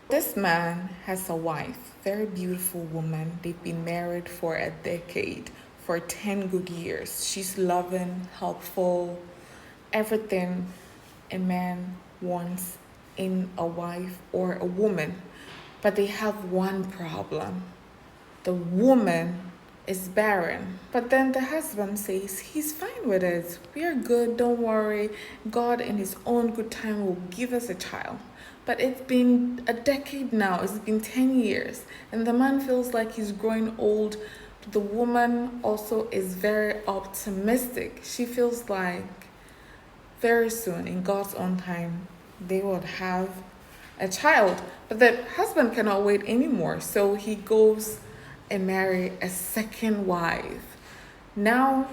This man has a wife, very beautiful woman. They've been married for a decade, for 10 good years. She's loving, helpful, everything a man wants in a wife or a woman. But they have one problem: the woman is barren. But then the husband says he's fine with it. We are good, don't worry. God, in His own good time, will give us a child. But it's been a decade now, it's been 10 years, and the man feels like he's growing old. The woman also is very optimistic. She feels like very soon, in God's own time, they would have a child. But the husband cannot wait anymore, so he goes and marry a second wife. Now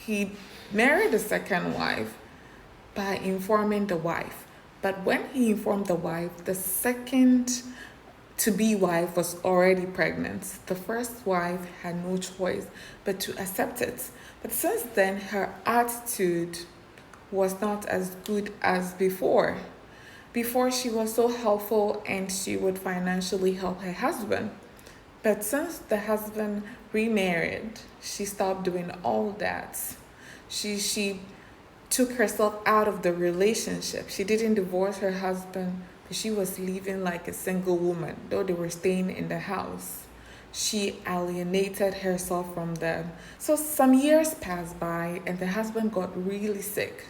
he married the second wife by informing the wife. But when he informed the wife, the second to be wife was already pregnant. The first wife had no choice but to accept it. But since then, her attitude was not as good as before. Before, she was so helpful and she would financially help her husband. But since the husband remarried, she stopped doing all that. She took herself out of the relationship. She didn't divorce her husband, but she was living like a single woman, though they were staying in the house. She alienated herself from them. So some years passed by and the husband got really sick.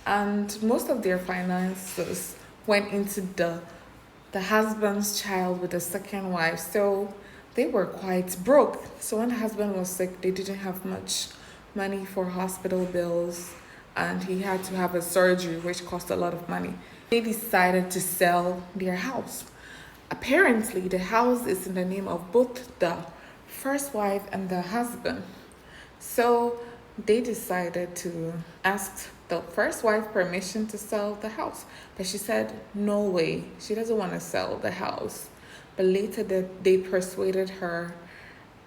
And most of their finances went into the husband's child with the second wife. So they were quite broke. So when the husband was sick, they didn't have much money for hospital bills, and he had to have a surgery which cost a lot of money. They decided to sell their house. Apparently, the house is in the name of both the first wife and the husband. So they decided to ask the first wife permission to sell the house. But she said, no way, she doesn't want to sell the house. But later they persuaded her,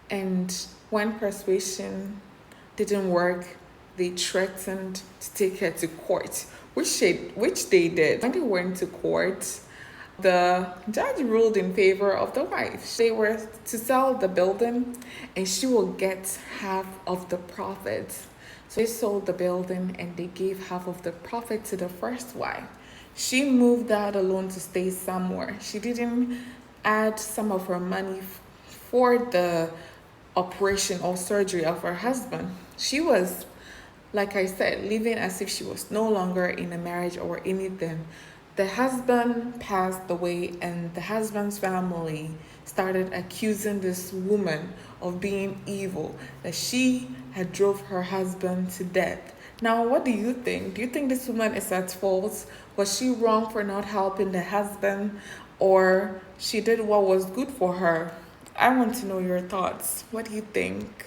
and when persuasion didn't work, they threatened to take her to court, which they did. When they went to court, the judge ruled in favor of the wife. They were to sell the building and she will get half of the profits. So they sold the building and they gave half of the profit to the first wife. She moved out alone to stay somewhere. She didn't add some of her money for the operation or surgery of her husband. She was, like I said, living as if she was no longer in a marriage or anything. The husband passed away and the husband's family started accusing this woman of being evil, that she had drove her husband to death. Now, what do you think? Do you think this woman is at fault? Was she wrong for not helping the husband, or she did what was good for her? I want to know your thoughts. What do you think?